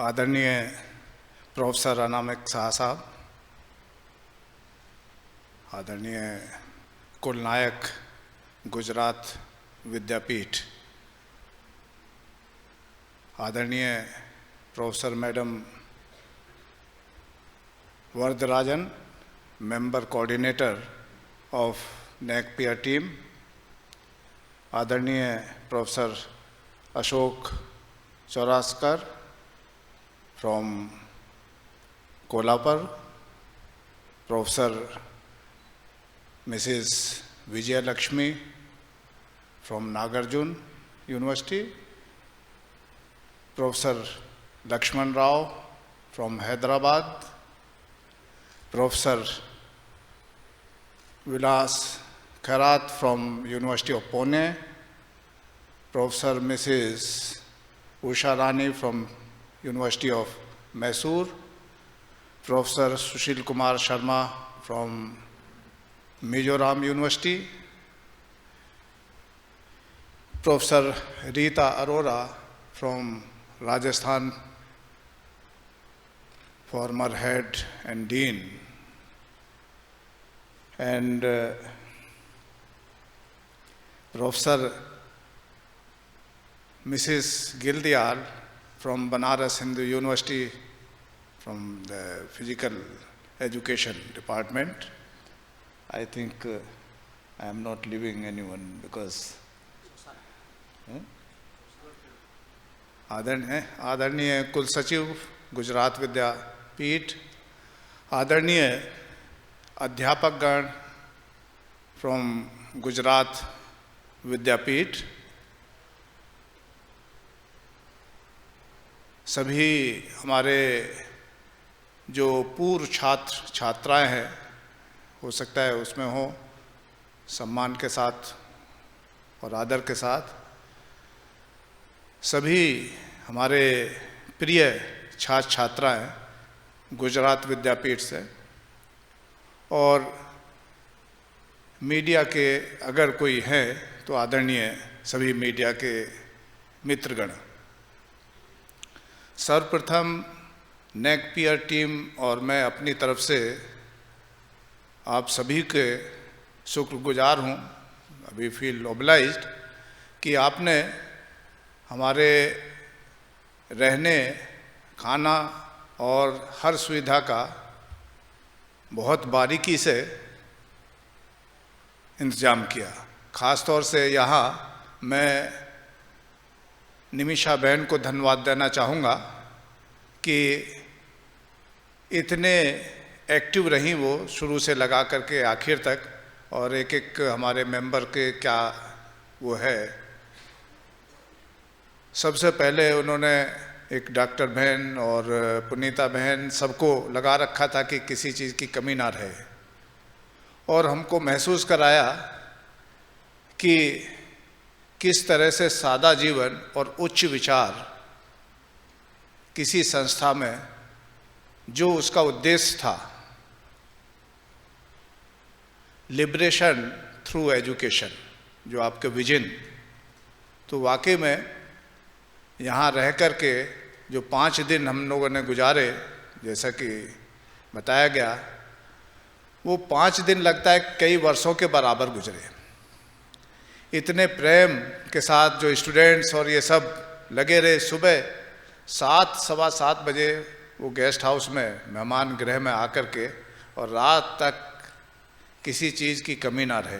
आदरणीय प्रोफेसर अनामिक शाह साहब, आदरणीय कुलनायक गुजरात विद्यापीठ, आदरणीय professor madam Varadarajan, member coordinator of NAAC peer team, आदरणीय professor Ashok Chauraskar from Kolhapur, Professor Mrs. Vijaya Lakshmi from Nagarjuna University, Professor Lakshman Rao from Hyderabad, Professor Vilas Khairat from University of Pune, Professor Mrs. Usha Rani from University of Mysore, Professor Sushil Kumar Sharma from Mizoram University, Professor Rita Arora from Rajasthan, former head and dean, and Professor Mrs. Gildial from Banaras Hindu University, from the Physical Education Department. I think I am not leaving anyone because आदरणीय कुल सचिव गुजरात विद्यापीठ, आदरणीय अध्यापकगण from Gujarat Vidyapith, सभी हमारे जो पूर्व छात्र छात्राएं हैं, हो सकता है उसमें हो, सम्मान के साथ और आदर के साथ, सभी हमारे प्रिय छात्र छात्राएं गुजरात विद्यापीठ से, और मीडिया के अगर कोई है तो आदरणीय सभी मीडिया के मित्रगण, सर्वप्रथम नेकपियर टीम और मैं अपनी तरफ से आप सभी के शुक्रगुजार हूँ, अभी फील ओब्लाइज्ड कि आपने हमारे रहने, खाना और हर सुविधा का बहुत बारीकी से इंतज़ाम किया। ख़ास तौर से यहाँ मैं निमिषा बहन को धन्यवाद देना चाहूँगा कि इतने एक्टिव रहीं वो शुरू से लगा करके आखिर तक, और एक एक हमारे मेंबर के क्या वो है, सबसे पहले उन्होंने एक डॉक्टर बहन और पुनीता बहन सबको लगा रखा था कि किसी चीज़ की कमी ना रहे, और हमको महसूस कराया कि किस तरह से सादा जीवन और उच्च विचार किसी संस्था में, जो उसका उद्देश्य था लिबरेशन थ्रू एजुकेशन, जो आपके विजन, तो वाकई में यहाँ रह कर के जो 5 दिन हम लोगों ने गुजारे, जैसा कि बताया गया, वो 5 दिन लगता है कई वर्षों के बराबर गुजरे। इतने प्रेम के साथ जो स्टूडेंट्स और ये सब लगे रहे, सुबह 7, सवा 7 बजे वो गेस्ट हाउस में, मेहमान गृह में आकर के, और रात तक किसी चीज़ की कमी ना रहे।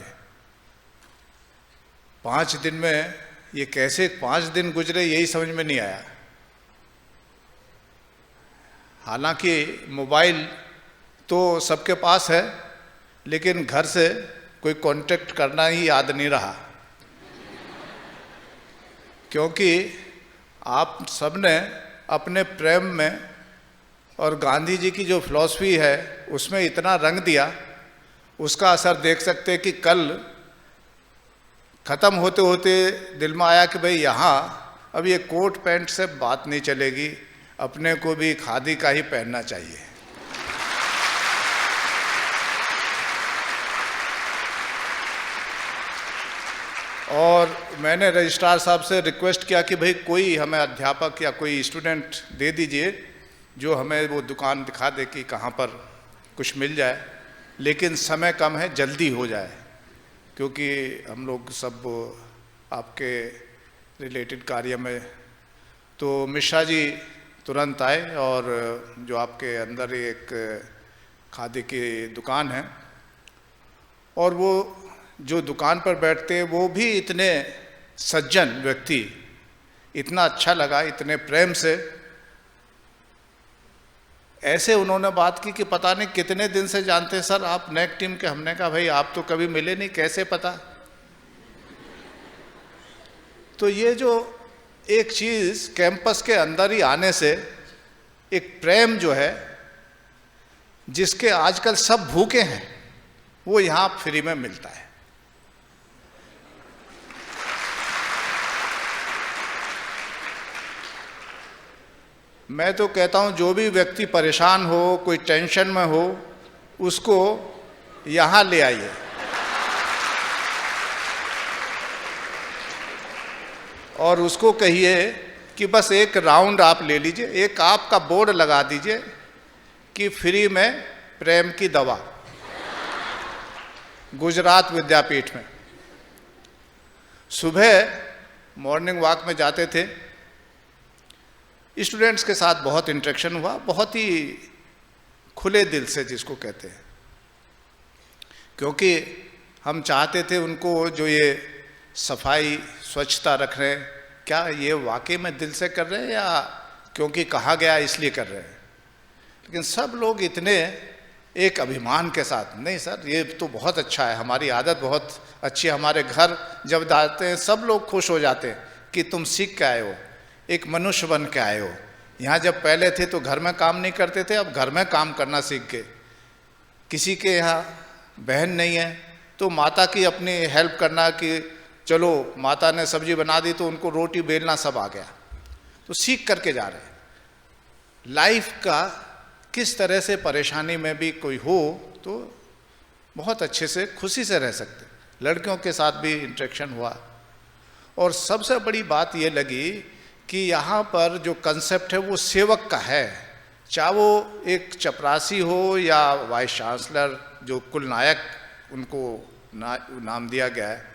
5 दिन में ये कैसे 5 दिन गुजरे यही समझ में नहीं आया। हालांकि मोबाइल तो सबके पास है, लेकिन घर से कोई कांटेक्ट करना ही याद नहीं रहा, क्योंकि आप सबने अपने प्रेम में और गांधी जी की जो फिलॉसफी है उसमें इतना रंग दिया, उसका असर देख सकते हैं कि कल ख़त्म होते होते दिल में आया कि भाई यहाँ अब ये कोट पैंट से बात नहीं चलेगी, अपने को भी खादी का ही पहनना चाहिए। और मैंने रजिस्ट्रार साहब से रिक्वेस्ट किया कि भाई कोई हमें अध्यापक या कोई स्टूडेंट दे दीजिए जो हमें वो दुकान दिखा दे कि कहाँ पर कुछ मिल जाए, लेकिन समय कम है, जल्दी हो जाए, क्योंकि हम लोग सब आपके रिलेटेड कार्य में। तो मिश्रा जी तुरंत आए और जो आपके अंदर एक खादी की दुकान है, और वो जो दुकान पर बैठते हैं वो भी इतने सज्जन व्यक्ति, इतना अच्छा लगा, इतने प्रेम से ऐसे उन्होंने बात की कि पता नहीं कितने दिन से जानते हैं सर आप नेक टीम के। हमने कहा भाई आप तो कभी मिले नहीं, कैसे पता। तो ये जो एक चीज़ कैंपस के अंदर ही आने से एक प्रेम जो है, जिसके आजकल सब भूखे हैं, वो यहाँ फ्री में मिलता है। मैं तो कहता हूँ जो भी व्यक्ति परेशान हो, कोई टेंशन में हो, उसको यहाँ ले आइए। और उसको कहिए कि बस एक राउंड आप ले लीजिए, एक आपका बोर्ड लगा दीजिए कि फ्री में प्रेम की दवा, गुजरात विद्यापीठ में। सुबह मॉर्निंग वॉक में जाते थे, स्टूडेंट्स के साथ बहुत इंटरेक्शन हुआ, बहुत ही खुले दिल से जिसको कहते हैं, क्योंकि हम चाहते थे उनको जो ये सफाई स्वच्छता रख रहे हैं, क्या ये वाकई में दिल से कर रहे हैं या क्योंकि कहा गया इसलिए कर रहे हैं। लेकिन सब लोग इतने एक अभिमान के साथ, नहीं सर ये तो बहुत अच्छा है, हमारी आदत बहुत अच्छी है, हमारे घर जब जाते हैं सब लोग खुश हो जाते हैं कि तुम सीख के आए हो, एक मनुष्य बन के आए हो। यहाँ जब पहले थे तो घर में काम नहीं करते थे, अब घर में काम करना सीख गए। किसी के यहाँ बहन नहीं है तो माता की अपनी हेल्प करना, कि चलो माता ने सब्जी बना दी तो उनको रोटी बेलना सब आ गया, तो सीख करके जा रहे हैं। लाइफ का किस तरह से परेशानी में भी कोई हो तो बहुत अच्छे से खुशी से रह सकते। लड़कियों के साथ भी इंटरेक्शन हुआ, और सबसे बड़ी बात ये लगी कि यहाँ पर जो कंसेप्ट है वो सेवक का है, चाहे वो एक चपरासी हो या वाइस चांसलर, जो कुल नायक उनको नाम दिया गया है,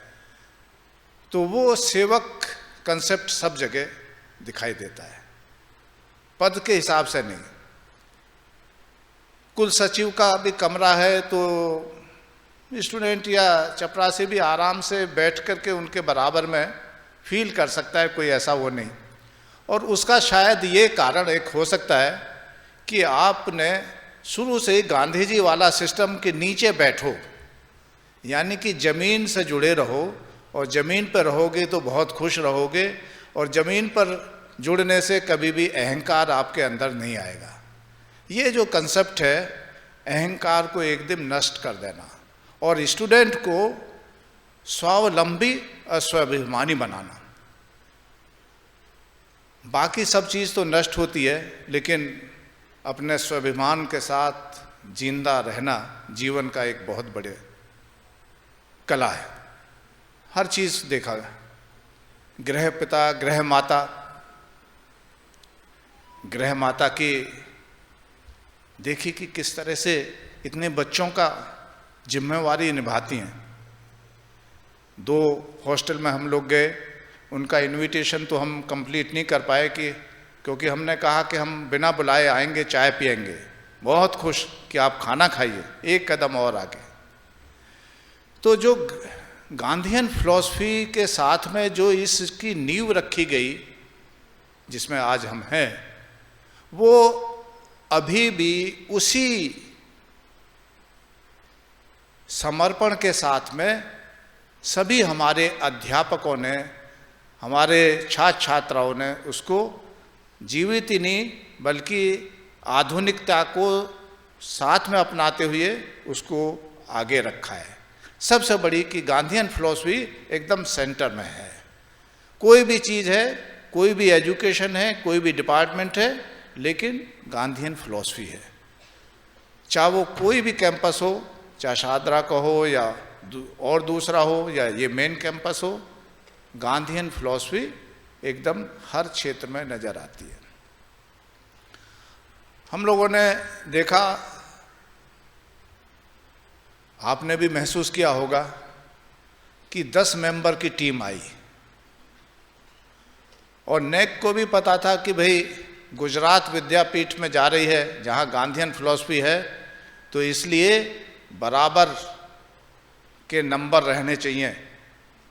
तो वो सेवक कंसेप्ट सब जगह दिखाई देता है, पद के हिसाब से नहीं। कुल सचिव का भी कमरा है तो स्टूडेंट या चपरासी भी आराम से बैठ करके उनके बराबर में फील कर सकता है, कोई ऐसा वो नहीं। और उसका शायद ये कारण एक हो सकता है कि आपने शुरू से ही गांधी जी वाला सिस्टम के नीचे बैठो, यानी कि ज़मीन से जुड़े रहो, और ज़मीन पर रहोगे तो बहुत खुश रहोगे, और ज़मीन पर जुड़ने से कभी भी अहंकार आपके अंदर नहीं आएगा। ये जो कंसेप्ट है, अहंकार को एक दिन नष्ट कर देना और स्टूडेंट को स्वावलंबी और स्वाभिमानी बनाना। बाकी सब चीज़ तो नष्ट होती है, लेकिन अपने स्वाभिमान के साथ जिंदा रहना जीवन का एक बहुत बड़े कला है। हर चीज़ देखा, गृह पिता, गृह माता की देखी कि किस तरह से इतने बच्चों का जिम्मेवारी निभाती हैं। 2 हॉस्टल में हम लोग गए, उनका इनविटेशन तो हम कंप्लीट नहीं कर पाए क्योंकि हमने कहा कि हम बिना बुलाए आएंगे, चाय पिएंगे। बहुत खुश कि आप खाना खाइए, एक कदम और आगे। तो जो गांधीयन फिलॉसफी के साथ में जो इसकी नींव रखी गई, जिसमें आज हम हैं, वो अभी भी उसी समर्पण के साथ में सभी हमारे अध्यापकों ने, हमारे छात्र छात्राओं ने उसको जीवित ही नहीं बल्कि आधुनिकता को साथ में अपनाते हुए उसको आगे रखा है। सबसे बड़ी कि गांधीयन फिलॉसफी एकदम सेंटर में है। कोई भी चीज़ है, कोई भी एजुकेशन है, कोई भी डिपार्टमेंट है, लेकिन गांधीयन फिलॉसफी है। चाहे वो कोई भी कैंपस हो, चाहे शादरा का हो या और दूसरा हो या ये मेन कैंपस हो, गांधीयन फिलॉसफी एकदम हर क्षेत्र में नजर आती है। हम लोगों ने देखा, आपने भी महसूस किया होगा कि 10 मेंबर की टीम आई और नेक को भी पता था कि भाई गुजरात विद्यापीठ में जा रही है जहाँ गांधीयन फिलॉसफी है, तो इसलिए बराबर के नंबर रहने चाहिए,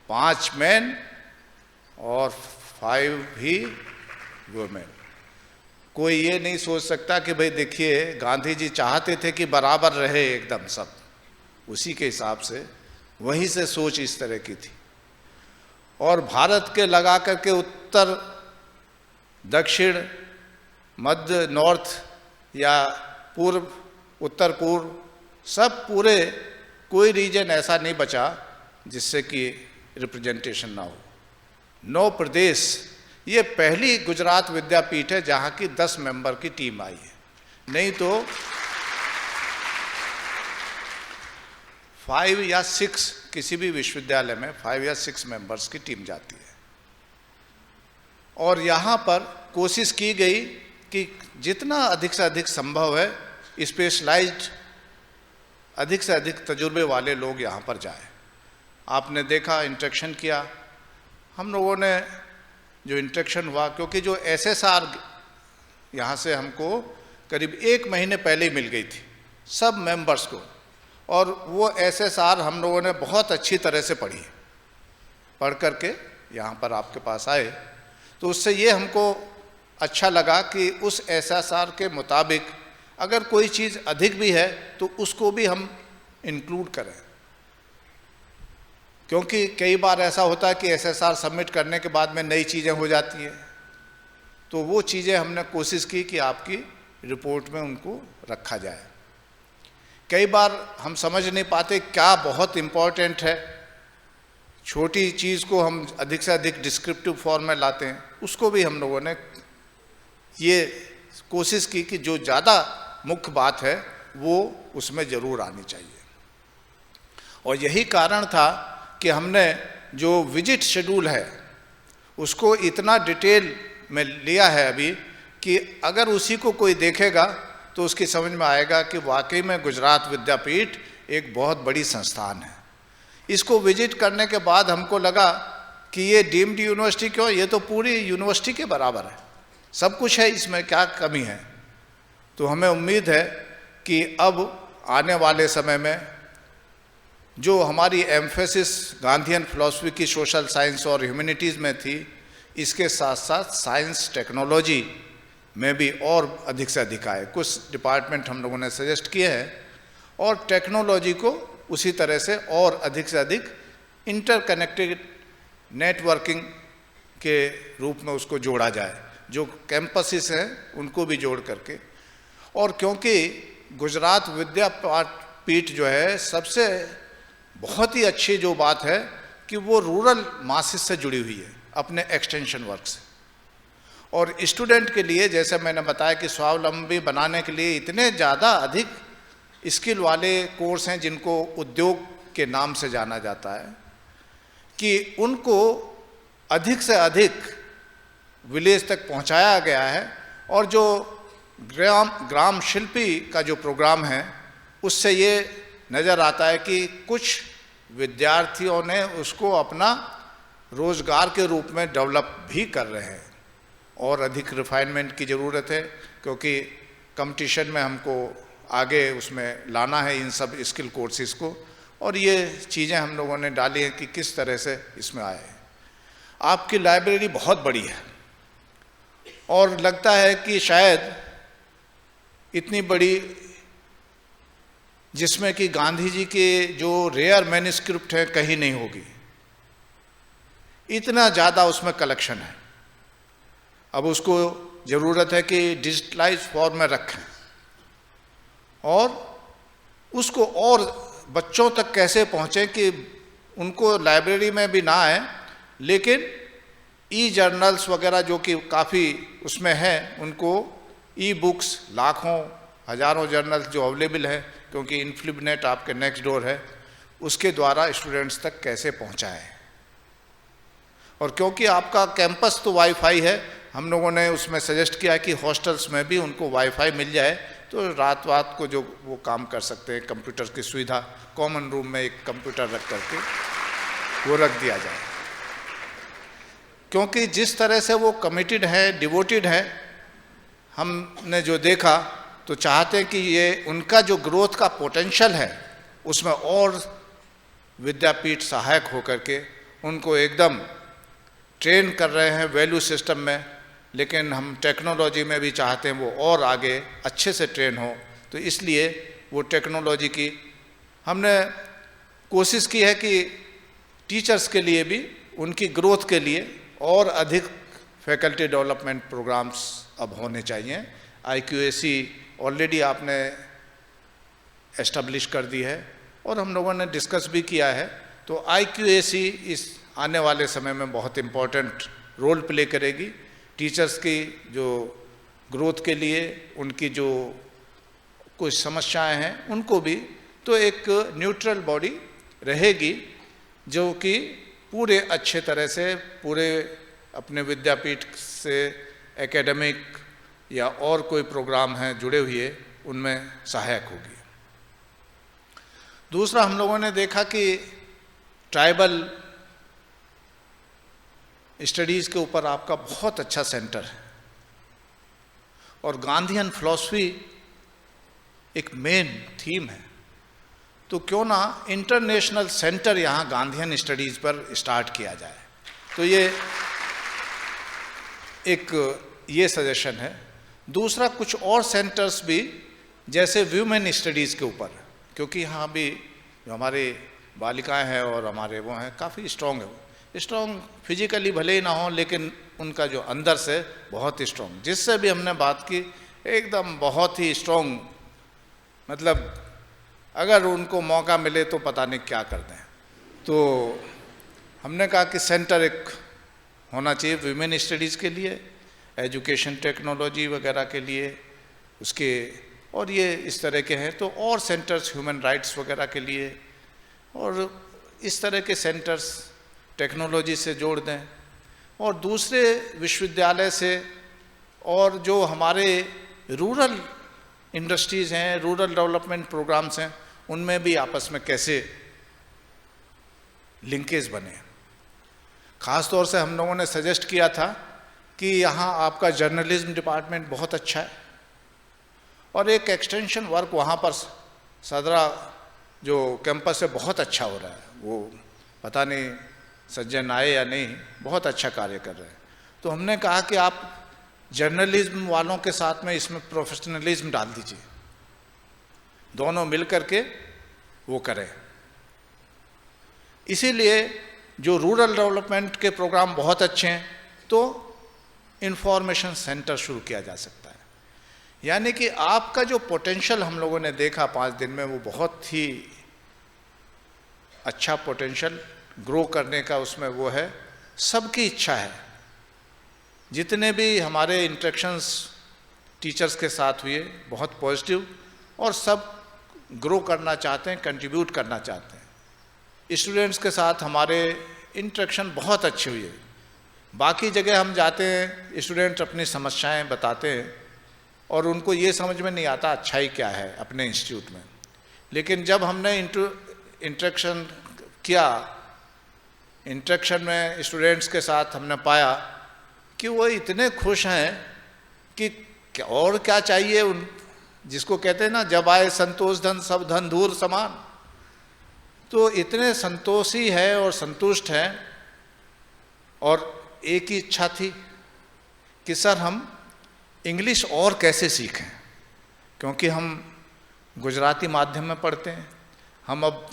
5 मेन और 5 ही वुमेन। कोई ये नहीं सोच सकता कि भाई देखिए गांधी जी चाहते थे कि बराबर रहे एकदम सब, उसी के हिसाब से वहीं से सोच इस तरह की थी। और भारत के लगा करके उत्तर दक्षिण मध्य नॉर्थ या पूर्व उत्तर पूर्व सब पूरे, कोई रीजन ऐसा नहीं बचा जिससे कि रिप्रेजेंटेशन ना हो। 9 प्रदेश, ये पहली गुजरात विद्यापीठ है जहाँ की 10 मेंबर की टीम आई है, नहीं तो 5 या 6 किसी भी विश्वविद्यालय में 5 या 6 मेंबर्स की टीम जाती है। और यहाँ पर कोशिश की गई कि जितना अधिक से अधिक संभव है स्पेशलाइज्ड, अधिक से अधिक तजुर्बे वाले लोग यहाँ पर जाए। आपने देखा, इंटरेक्शन किया, हम लोगों ने जो इंटरेक्शन हुआ, क्योंकि जो एसएसआर यहाँ से हमको करीब 1 महीने पहले ही मिल गई थी सब मेंबर्स को, और वो एसएसआर हम लोगों ने बहुत अच्छी तरह से पढ़ी, पढ़ करके यहाँ पर आपके पास आए। तो उससे ये हमको अच्छा लगा कि उस एसएसआर के मुताबिक अगर कोई चीज़ अधिक भी है तो उसको भी हम इंक्लूड करें, क्योंकि कई बार ऐसा होता है कि एसएसआर सबमिट करने के बाद में नई चीज़ें हो जाती हैं। तो वो चीज़ें हमने कोशिश की कि आपकी रिपोर्ट में उनको रखा जाए। कई बार हम समझ नहीं पाते क्या बहुत इम्पोर्टेंट है, छोटी चीज़ को हम अधिक से अधिक डिस्क्रिप्टिव फॉर्म में लाते हैं, उसको भी हम लोगों ने ये कोशिश की कि जो ज़्यादा मुख्य बात है वो उसमें ज़रूर आनी चाहिए। और यही कारण था कि हमने जो विजिट शेड्यूल है उसको इतना डिटेल में लिया है अभी कि अगर उसी को कोई देखेगा तो उसकी समझ में आएगा कि वाकई में गुजरात विद्यापीठ एक बहुत बड़ी संस्थान है। इसको विजिट करने के बाद हमको लगा कि ये डीम्ड यूनिवर्सिटी क्यों, ये तो पूरी यूनिवर्सिटी के बराबर है, सब कुछ है, इसमें क्या कमी है। तो हमें उम्मीद है कि अब आने वाले समय में जो हमारी एम्फेसिस गांधीयन फिलॉसफी की सोशल साइंस और ह्यूमैनिटीज़ में थी, इसके साथ साथ साइंस टेक्नोलॉजी में भी और अधिक से अधिक आए। कुछ डिपार्टमेंट हम लोगों ने सजेस्ट किए हैं और टेक्नोलॉजी को उसी तरह से और अधिक से अधिक इंटरकनेक्टेड नेटवर्किंग के रूप में उसको जोड़ा जाए, जो कैंपसेस हैं उनको भी जोड़ करके। और क्योंकि गुजरात विद्यापीठ जो है सबसे बहुत ही अच्छी जो बात है कि वो रूरल मासेस से जुड़ी हुई है अपने एक्सटेंशन वर्क से, और स्टूडेंट के लिए जैसे मैंने बताया कि स्वावलंबी बनाने के लिए इतने ज़्यादा अधिक स्किल वाले कोर्स हैं जिनको उद्योग के नाम से जाना जाता है कि उनको अधिक से अधिक विलेज तक पहुंचाया गया है। और जो ग्राम शिल्पी का जो प्रोग्राम है उससे ये नज़र आता है कि कुछ विद्यार्थियों ने उसको अपना रोज़गार के रूप में डेवलप भी कर रहे हैं, और अधिक रिफाइनमेंट की ज़रूरत है क्योंकि कंपटीशन में हमको आगे उसमें लाना है इन सब स्किल कोर्सेज़ को। और ये चीज़ें हम लोगों ने डाली हैं कि किस तरह से इसमें आए। आपकी लाइब्रेरी बहुत बड़ी है और लगता है कि शायद इतनी बड़ी, जिसमें कि गांधी जी के जो रेयर मैन्युस्क्रिप्ट है कहीं नहीं होगी, इतना ज़्यादा उसमें कलेक्शन है। अब उसको ज़रूरत है कि डिजिटलाइज फॉर्म में रखें और उसको और बच्चों तक कैसे पहुँचे कि उनको लाइब्रेरी में भी ना आए, लेकिन ई जर्नल्स वगैरह जो कि काफ़ी उसमें है, उनको ई बुक्स लाखों हजारों जर्नल्स जो अवेलेबल है क्योंकि इनफ्लिबनेट आपके नेक्स्ट डोर है, उसके द्वारा स्टूडेंट्स तक कैसे पहुंचाएं। और क्योंकि आपका कैंपस तो वाईफाई है, हम लोगों ने उसमें सजेस्ट किया कि हॉस्टल्स में भी उनको वाईफाई मिल जाए, तो रात रात को जो वो काम कर सकते हैं, कंप्यूटर की सुविधा कॉमन रूम में एक कंप्यूटर रख करके वो रख दिया जाए। क्योंकि जिस तरह से वो कमिटेड है, डिवोटेड है, हमने जो देखा, तो चाहते हैं कि ये उनका जो ग्रोथ का पोटेंशियल है उसमें और विद्यापीठ सहायक होकर के उनको एकदम ट्रेन कर रहे हैं वैल्यू सिस्टम में, लेकिन हम टेक्नोलॉजी में भी चाहते हैं वो और आगे अच्छे से ट्रेन हो। तो इसलिए वो टेक्नोलॉजी की हमने कोशिश की है कि टीचर्स के लिए भी उनकी ग्रोथ के लिए और अधिक फैकल्टी डेवलपमेंट प्रोग्राम्स अब होने चाहिए। IQAC ऑलरेडी आपने एस्टेब्लिश कर दी है और हम लोगों ने डिस्कस भी किया है। तो IQAC इस आने वाले समय में बहुत इम्पोर्टेंट रोल प्ले करेगी टीचर्स की जो ग्रोथ के लिए, उनकी जो कुछ समस्याएं हैं उनको भी, तो एक न्यूट्रल बॉडी रहेगी जो कि पूरे अच्छे तरह से पूरे अपने विद्यापीठ से एकेडमिक या और कोई प्रोग्राम हैं जुड़े हुए उनमें सहायक होगी। दूसरा, हम लोगों ने देखा कि ट्राइबल स्टडीज़ के ऊपर आपका बहुत अच्छा सेंटर है और गांधीयन फिलॉसफी एक मेन थीम है, तो क्यों ना इंटरनेशनल सेंटर यहाँ गांधीयन स्टडीज़ पर स्टार्ट किया जाए। तो ये सजेशन है। दूसरा, कुछ और सेंटर्स भी जैसे वुमेन स्टडीज़ के ऊपर, क्योंकि यहाँ भी जो हमारे बालिकाएं हैं और हमारे वो हैं काफ़ी स्ट्रॉन्ग है, स्ट्रॉन्ग फिजिकली भले ही ना हो लेकिन उनका जो अंदर से बहुत स्ट्रॉन्ग, जिससे भी हमने बात की एकदम बहुत ही स्ट्रॉन्ग, मतलब अगर उनको मौका मिले तो पता नहीं क्या कर दें। तो हमने कहा कि सेंटर एक होना चाहिए वुमेन स्टडीज़ के लिए, एजुकेशन टेक्नोलॉजी वगैरह के लिए उसके, और ये इस तरह के हैं। तो और सेंटर्स ह्यूमन राइट्स वगैरह के लिए और इस तरह के सेंटर्स टेक्नोलॉजी से जोड़ दें, और दूसरे विश्वविद्यालय से और जो हमारे रूरल इंडस्ट्रीज़ हैं, रूरल डेवलपमेंट प्रोग्राम्स हैं, उनमें भी आपस में कैसे लिंकेज बने। ख़ास तौर से हम लोगों ने सजेस्ट किया था कि यहाँ आपका जर्नलिज्म डिपार्टमेंट बहुत अच्छा है और एक एक्सटेंशन वर्क वहाँ पर सदरा जो कैंपस है बहुत अच्छा हो रहा है। वो पता नहीं सज्जन आए या नहीं, बहुत अच्छा कार्य कर रहे हैं। तो हमने कहा कि आप जर्नलिज्म वालों के साथ में इसमें प्रोफेशनलिज्म डाल दीजिए, दोनों मिल करके वो करें। इसीलिए जो रूरल डेवलपमेंट के प्रोग्राम बहुत अच्छे हैं तो इंफॉर्मेशन सेंटर शुरू किया जा सकता है। यानी कि आपका जो पोटेंशियल हम लोगों ने देखा 5 दिन में, वो बहुत ही अच्छा पोटेंशियल ग्रो करने का उसमें वो है। सबकी इच्छा है, जितने भी हमारे इंटरेक्शंस टीचर्स के साथ हुए बहुत पॉजिटिव, और सब ग्रो करना चाहते हैं, कंट्रीब्यूट करना चाहते हैं। स्टूडेंट्स के साथ हमारे इंटरेक्शन बहुत अच्छे हुए। बाकी जगह हम जाते हैं, स्टूडेंट अपनी समस्याएं बताते हैं और उनको ये समझ में नहीं आता अच्छाई क्या है अपने इंस्टीट्यूट में, लेकिन जब हमने इंटरेक्शन किया, इंटरेक्शन में स्टूडेंट्स के साथ हमने पाया कि वो इतने खुश हैं कि और क्या चाहिए उन, जिसको कहते हैं ना जब आए संतोष धन सब धन धूर समान, तो इतने संतोषी है और संतुष्ट हैं। और एक ही इच्छा थी कि सर हम इंग्लिश और कैसे सीखें, क्योंकि हम गुजराती माध्यम में पढ़ते हैं, हम अब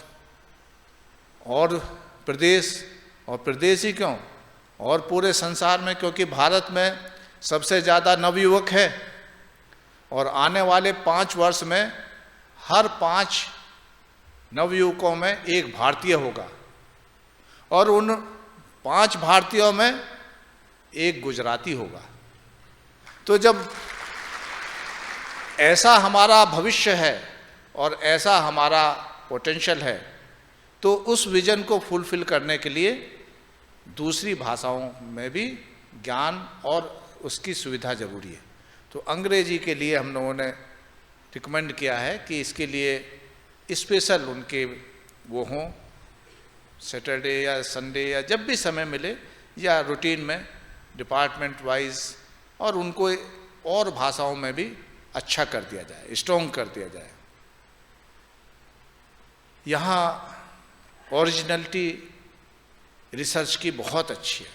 और प्रदेश ही क्यों, और पूरे संसार में, क्योंकि भारत में सबसे ज़्यादा नवयुवक है और आने वाले 5 वर्ष में हर 5 नवयुवकों में एक भारतीय होगा और उन 5 भारतीयों में एक गुजराती होगा। तो जब ऐसा हमारा भविष्य है और ऐसा हमारा पोटेंशियल है, तो उस विजन को फुलफिल करने के लिए दूसरी भाषाओं में भी ज्ञान और उसकी सुविधा ज़रूरी है। तो अंग्रेजी के लिए हम लोगों ने रिकमेंड किया है कि इसके लिए स्पेशल उनके वो हों, सैटरडे या संडे या जब भी समय मिले, या रूटीन में डिपार्टमेंट वाइज, और उनको और भाषाओं में भी अच्छा कर दिया जाए, स्ट्रॉन्ग कर दिया जाए। यहाँ ओरिजिनलिटी रिसर्च की बहुत अच्छी है।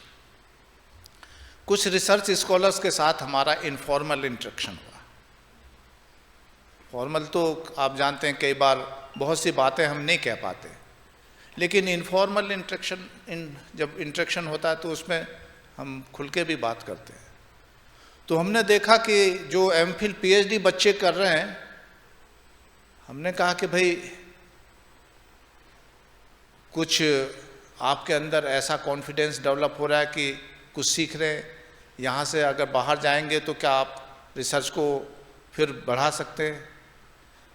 कुछ रिसर्च स्कॉलर्स के साथ हमारा इनफॉर्मल इंटरेक्शन हुआ। फॉर्मल तो आप जानते हैं कई बार बहुत सी बातें हम नहीं कह पाते, लेकिन इनफॉर्मल इंटरेक्शन जब इंटरेक्शन होता है तो उसमें हम खुल के भी बात करते हैं। तो हमने देखा कि जो एमफिल पीएचडी बच्चे कर रहे हैं, हमने कहा कि भाई कुछ आपके अंदर ऐसा कॉन्फिडेंस डेवलप हो रहा है कि कुछ सीख रहे हैं, यहाँ से अगर बाहर जाएंगे तो क्या आप रिसर्च को फिर बढ़ा सकते हैं?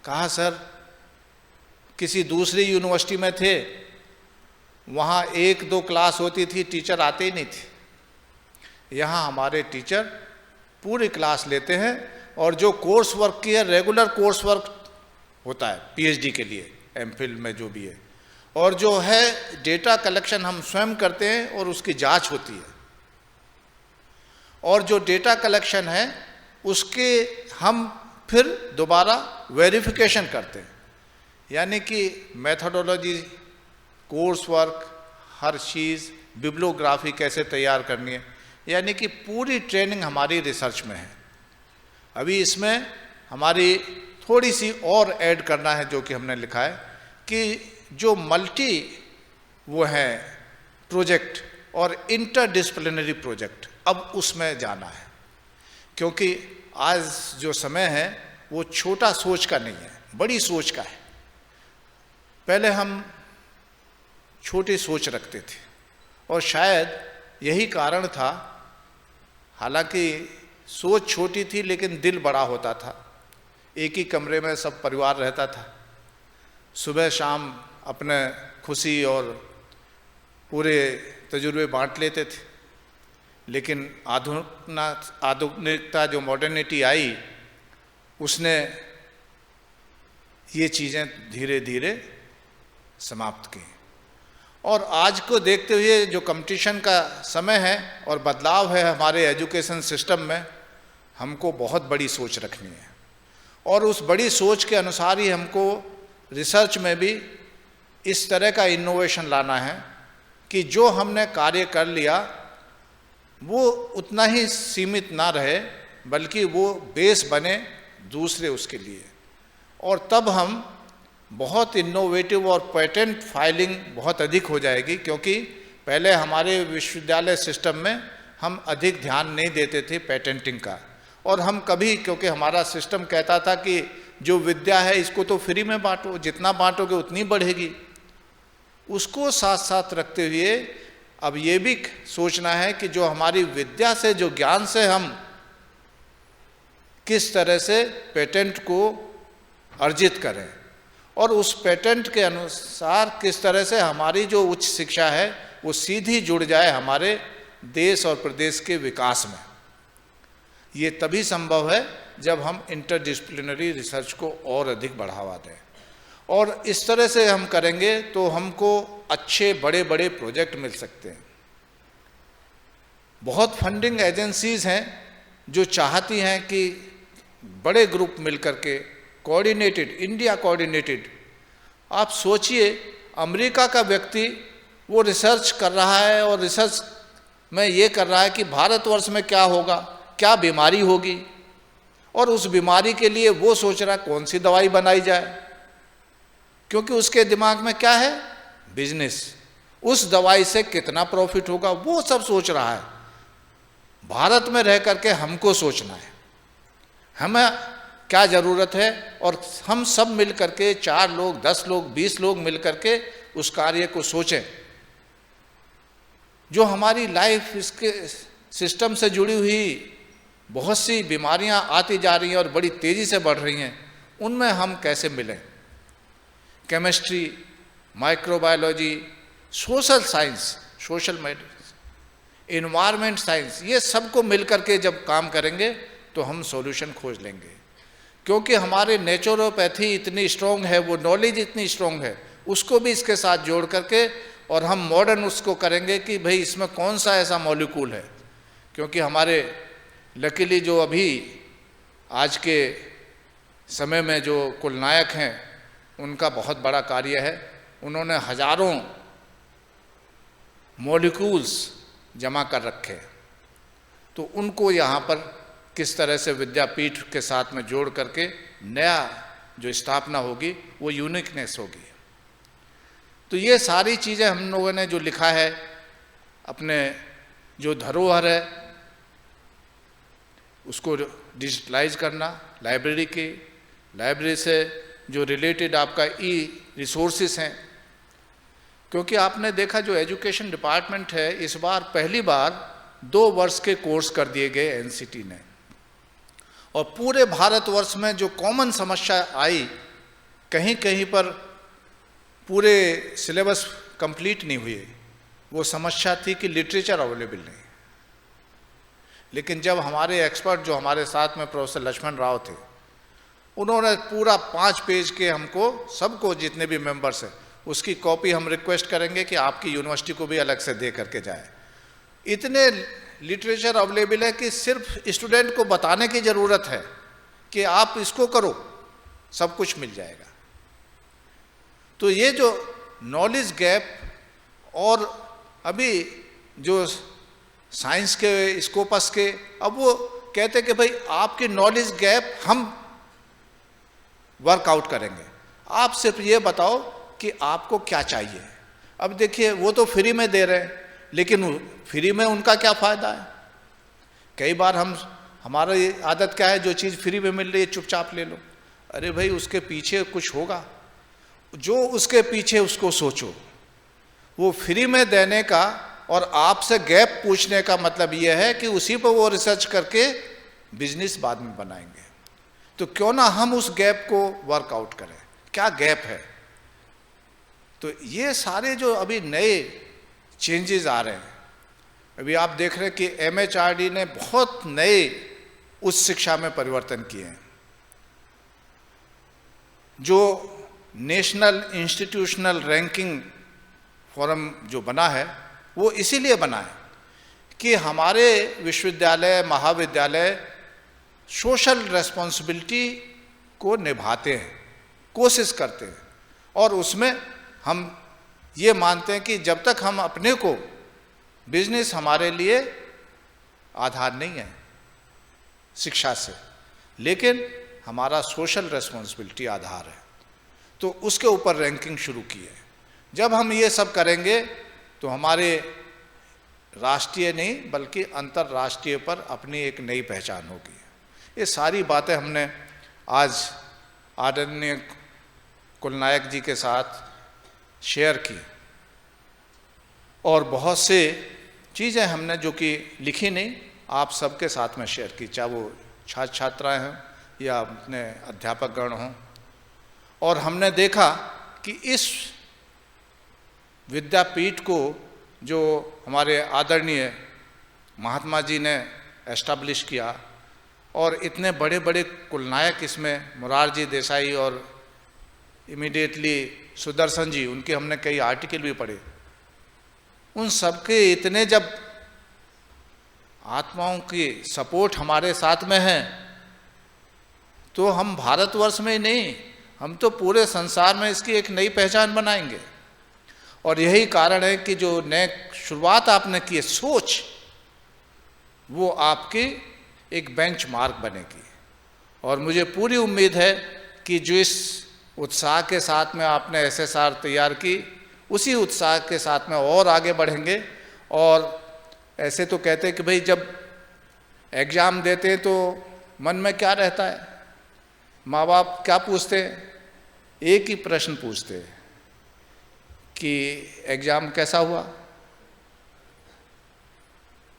कहा सर किसी दूसरी यूनिवर्सिटी में थे, वहाँ 1-2 क्लास होती थी, टीचर आते ही नहीं थे। यहाँ हमारे टीचर पूरी क्लास लेते हैं, और जो कोर्स वर्क की है, रेगुलर कोर्स वर्क होता है पीएचडी के लिए, एमफिल में जो भी है, और जो है डेटा कलेक्शन हम स्वयं करते हैं और उसकी जांच होती है। और जो डेटा कलेक्शन है उसके हम फिर दोबारा वेरिफिकेशन करते हैं, यानी कि मेथोडोलॉजी, कोर्स वर्क, हर चीज़, बिब्लियोग्राफी कैसे तैयार करनी है, यानी कि पूरी ट्रेनिंग हमारी रिसर्च में है। अभी इसमें हमारी थोड़ी सी और ऐड करना है, जो कि हमने लिखा है कि जो मल्टी वो है प्रोजेक्ट और इंटरडिसिप्लिनरी प्रोजेक्ट, अब उसमें जाना है, क्योंकि आज जो समय है वो छोटा सोच का नहीं है, बड़ी सोच का है। पहले हम छोटी सोच रखते थे, और शायद यही कारण था, हालांकि सोच छोटी थी लेकिन दिल बड़ा होता था। एक ही कमरे में सब परिवार रहता था, सुबह शाम अपने खुशी और पूरे तजुर्बे बांट लेते थे। लेकिन आधुनिकता जो मॉडर्निटी आई, उसने ये चीज़ें धीरे धीरे समाप्त की। और आज को देखते हुए जो कंपटीशन का समय है और बदलाव है हमारे एजुकेशन सिस्टम में, हमको बहुत बड़ी सोच रखनी है, और उस बड़ी सोच के अनुसार ही हमको रिसर्च में भी इस तरह का इनोवेशन लाना है कि जो हमने कार्य कर लिया वो उतना ही सीमित ना रहे, बल्कि वो बेस बने दूसरे उसके लिए। और तब हम बहुत इनोवेटिव और पेटेंट फाइलिंग बहुत अधिक हो जाएगी, क्योंकि पहले हमारे विश्वविद्यालय सिस्टम में हम अधिक ध्यान नहीं देते थे पेटेंटिंग का, और हम कभी, क्योंकि हमारा सिस्टम कहता था कि जो विद्या है इसको तो फ्री में बांटो, जितना बांटोगे उतनी बढ़ेगी। उसको साथ साथ रखते हुए अब ये भी सोचना है कि जो हमारी विद्या से, जो ज्ञान से हम किस तरह से पेटेंट को अर्जित करें, और उस पेटेंट के अनुसार किस तरह से हमारी जो उच्च शिक्षा है वो सीधी जुड़ जाए हमारे देश और प्रदेश के विकास में। ये तभी संभव है जब हम इंटरडिसिप्लिनरी रिसर्च को और अधिक बढ़ावा दें, और इस तरह से हम करेंगे तो हमको अच्छे बड़े बड़े प्रोजेक्ट मिल सकते हैं। बहुत फंडिंग एजेंसीज हैं जो चाहती हैं कि बड़े ग्रुप मिलकर के कोऑर्डिनेटेड, इंडिया कोऑर्डिनेटेड। आप सोचिए, अमेरिका का व्यक्ति वो रिसर्च कर रहा है और रिसर्च में ये कर रहा है कि भारतवर्ष में क्या होगा, क्या बीमारी होगी, और उस बीमारी के लिए वो सोच रहा है कौन सी दवाई बनाई जाए, क्योंकि उसके दिमाग में क्या है, बिजनेस, उस दवाई से कितना प्रॉफिट होगा, वो सब सोच रहा है। भारत में रह करके हमको सोचना है हमें क्या ज़रूरत है, और हम सब मिल करके 4 लोग, 10 लोग, 20 लोग मिल करके उस कार्य को सोचें। जो हमारी लाइफ इसके सिस्टम से जुड़ी हुई बहुत सी बीमारियां आती जा रही हैं और बड़ी तेज़ी से बढ़ रही हैं, उनमें हम कैसे मिलें। Chemistry, microbiology, social science, social medicine, environment science, ये सबको मिल करके जब काम करेंगे तो हम सॉल्यूशन खोज लेंगे। क्योंकि हमारे नेचुरोपैथी इतनी स्ट्रॉन्ग है, वो नॉलेज इतनी स्ट्रॉन्ग है, उसको भी इसके साथ जोड़ करके और हम मॉडर्न उसको करेंगे कि भाई इसमें कौन सा ऐसा मॉलिक्यूल है। क्योंकि हमारे लकीली जो अभी आज के समय में जो कुलनायक हैं उनका बहुत बड़ा कार्य है, उन्होंने हजारों मॉलिक्यूल्स जमा कर रखे, तो उनको यहाँ पर किस तरह से विद्यापीठ के साथ में जोड़ करके नया जो स्थापना होगी वो यूनिकनेस होगी। तो ये सारी चीज़ें हम लोगों ने जो लिखा है, अपने जो धरोहर है उसको डिजिटलाइज करना, लाइब्रेरी से जो रिलेटेड आपका रिसोर्सेस हैं। क्योंकि आपने देखा जो एजुकेशन डिपार्टमेंट है, इस बार पहली बार 2 वर्ष के कोर्स कर दिए गए एनसीटी ने, और पूरे भारतवर्ष में जो कॉमन समस्या आई, कहीं कहीं पर पूरे सिलेबस कंप्लीट नहीं हुए, वो समस्या थी कि लिटरेचर अवेलेबल नहीं। लेकिन जब हमारे एक्सपर्ट जो हमारे साथ में प्रोफेसर लक्ष्मण राव थे, उन्होंने पूरा 5 पेज के हमको सबको जितने भी मेंबर्स हैं उसकी कॉपी हम रिक्वेस्ट करेंगे कि आपकी यूनिवर्सिटी को भी अलग से दे करके जाए। इतने लिटरेचर अवेलेबल है कि सिर्फ स्टूडेंट को बताने की ज़रूरत है कि आप इसको करो, सब कुछ मिल जाएगा। तो ये जो नॉलेज गैप, और अभी जो साइंस के स्कोपस के, अब वो कहते कि भाई आपकी नॉलेज गैप हम वर्कआउट करेंगे, आप सिर्फ ये बताओ कि आपको क्या चाहिए। अब देखिए वो तो फ्री में दे रहे हैं, लेकिन फ्री में उनका क्या फ़ायदा है। कई बार हमारी आदत क्या है, जो चीज़ फ्री में मिल रही है चुपचाप ले लो। अरे भाई उसके पीछे कुछ होगा, जो उसके पीछे उसको सोचो। वो फ्री में देने का और आपसे गैप पूछने का मतलब यह है कि उसी पर वो रिसर्च करके बिजनेस बाद में बनाएंगे। तो क्यों ना हम उस गैप को वर्कआउट करें, क्या गैप है। तो ये सारे जो अभी नए चेंजेस आ रहे हैं, अभी आप देख रहे हैं कि MHRD ने बहुत नए उच्च शिक्षा में परिवर्तन किए हैं। जो नेशनल इंस्टीट्यूशनल रैंकिंग फोरम जो बना है, वो इसीलिए बना है कि हमारे विश्वविद्यालय महाविद्यालय सोशल रेस्पॉन्सिबिलिटी को निभाते हैं, कोशिश करते हैं, और उसमें हम ये मानते हैं कि जब तक हम अपने को, बिजनेस हमारे लिए आधार नहीं है शिक्षा से, लेकिन हमारा सोशल रेस्पॉन्सिबिलिटी आधार है, तो उसके ऊपर रैंकिंग शुरू की है। जब हम ये सब करेंगे तो हमारे राष्ट्रीय नहीं बल्कि अंतर्राष्ट्रीय पर अपनी एक नई पहचान होगी। ये सारी बातें हमने आज आदरणीय कुलनायक जी के साथ शेयर की, और बहुत से चीज़ें हमने जो कि लिखी नहीं, आप सबके साथ में शेयर की, चाहे वो छात्र छात्राएँ हों या अपने अध्यापकगण हों। और हमने देखा कि इस विद्यापीठ को जो हमारे आदरणीय महात्मा जी ने एस्टैब्लिश किया, और इतने बड़े बड़े कुलनायक इसमें, मोरारजी देसाई और इमीडिएटली सुदर्शन जी, उनके हमने कई आर्टिकल भी पढ़े। उन सबके इतने जब आत्माओं की सपोर्ट हमारे साथ में है, तो हम भारतवर्ष में ही नहीं, हम तो पूरे संसार में इसकी एक नई पहचान बनाएंगे। और यही कारण है कि जो नए शुरुआत आपने की है सोच, वो आपकी एक बेंचमार्क बनेगी। और मुझे पूरी उम्मीद है कि जो इस उत्साह के साथ में आपने SSR तैयार की, उसी उत्साह के साथ में और आगे बढ़ेंगे। और ऐसे तो कहते हैं कि भाई जब एग्ज़ाम देते हैं तो मन में क्या रहता है, माँ बाप क्या पूछते हैं, एक ही प्रश्न पूछते हैं कि एग्ज़ाम कैसा हुआ।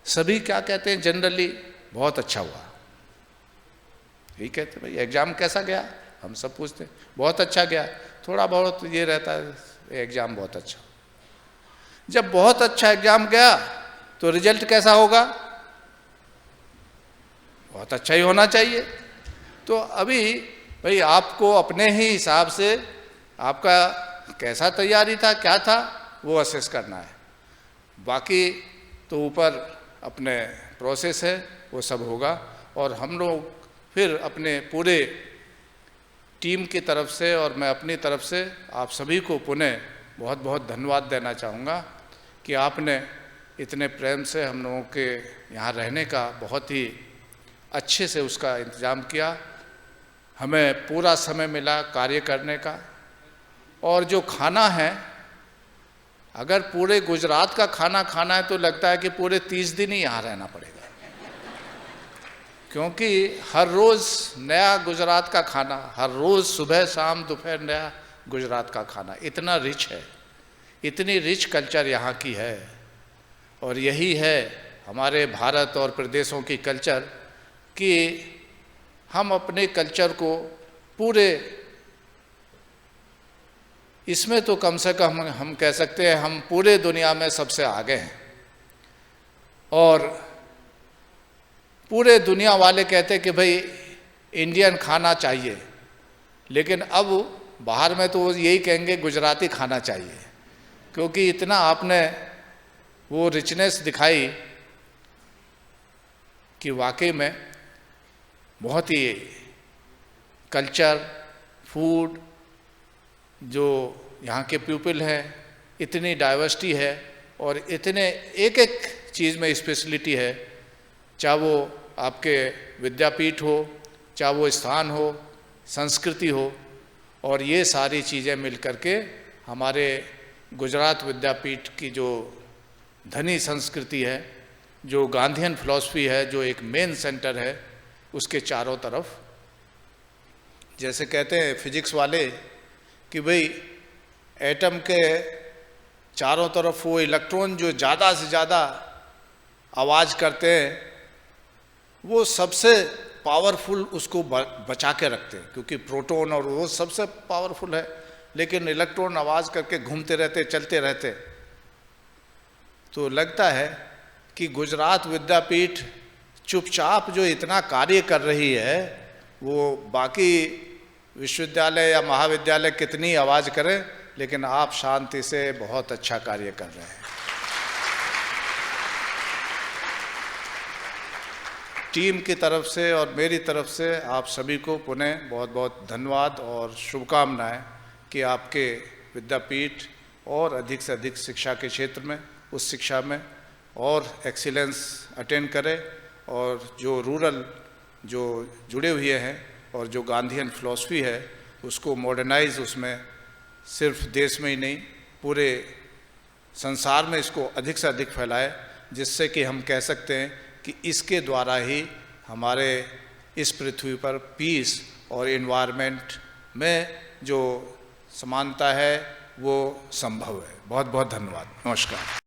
सभी क्या कहते हैं जनरली, बहुत अच्छा हुआ। यही कहते भाई एग्ज़ाम कैसा गया, हम सब पूछते हैं बहुत अच्छा गया। थोड़ा बहुत ये रहता है एग्ज़ाम बहुत अच्छा। जब बहुत अच्छा एग्ज़ाम गया तो रिजल्ट कैसा होगा? बहुत अच्छा ही होना चाहिए। तो अभी भाई आपको अपने ही हिसाब से आपका कैसा तैयारी था, क्या था, वो असेस करना है। बाकी तो ऊपर अपने प्रोसेस है, वो सब होगा। और हम लोग फिर अपने पूरे टीम की तरफ से और मैं अपनी तरफ से आप सभी को पुनः बहुत बहुत धन्यवाद देना चाहूँगा कि आपने इतने प्रेम से हम लोगों के यहाँ रहने का बहुत ही अच्छे से उसका इंतज़ाम किया। हमें पूरा समय मिला कार्य करने का। और जो खाना है, अगर पूरे गुजरात का खाना खाना है तो लगता है कि पूरे 30 दिन ही यहाँ रहना पड़ेगा, क्योंकि हर रोज़ नया गुजरात का खाना, हर रोज़ सुबह शाम दोपहर नया गुजरात का खाना, इतना रिच है, इतनी रिच कल्चर यहाँ की है। और यही है हमारे भारत और प्रदेशों की कल्चर कि हम अपने कल्चर को पूरे, इसमें तो कम से कम हम कह सकते हैं हम पूरे दुनिया में सबसे आगे हैं। और पूरे दुनिया वाले कहते हैं कि भाई इंडियन खाना चाहिए, लेकिन अब बाहर में तो यही कहेंगे गुजराती खाना चाहिए, क्योंकि इतना आपने वो रिचनेस दिखाई कि वाकई में बहुत ही कल्चर, फूड, जो यहाँ के पीपल हैं, इतनी डाइवर्सिटी है और इतने एक एक चीज़ में स्पेशलिटी है, चाहे वो आपके विद्यापीठ हो, चाहे वो स्थान हो, संस्कृति हो। और ये सारी चीज़ें मिल करके हमारे गुजरात विद्यापीठ की जो धनी संस्कृति है, जो गांधीयन फिलॉसफी है, जो एक मेन सेंटर है, उसके चारों तरफ, जैसे कहते हैं फिजिक्स वाले कि भाई एटम के चारों तरफ वो इलेक्ट्रॉन जो ज़्यादा से ज़्यादा आवाज़ करते हैं, वो सबसे पावरफुल उसको बचा के रखते हैं, क्योंकि प्रोटॉन और वो सबसे पावरफुल है, लेकिन इलेक्ट्रॉन आवाज़ करके घूमते रहते, चलते रहते। तो लगता है कि गुजरात विद्यापीठ चुपचाप जो इतना कार्य कर रही है, वो बाकी विश्वविद्यालय या महाविद्यालय कितनी आवाज़ करें, लेकिन आप शांति से बहुत अच्छा कार्य कर रहे हैं। टीम की तरफ से और मेरी तरफ से आप सभी को पुनः बहुत बहुत धन्यवाद और शुभकामनाएं कि आपके विद्यापीठ और अधिक से अधिक शिक्षा के क्षेत्र में, उस शिक्षा में और एक्सीलेंस अटेंड करें, और जो रूरल जो जुड़े हुए हैं और जो गांधीयन फिलॉसफी है उसको मॉडर्नाइज, उसमें सिर्फ देश में ही नहीं पूरे संसार में इसको अधिक से अधिक फैलाए, जिससे कि हम कह सकते हैं कि इसके द्वारा ही हमारे इस पृथ्वी पर पीस और एनवायरनमेंट में जो समानता है वो संभव है। बहुत बहुत धन्यवाद। नमस्कार।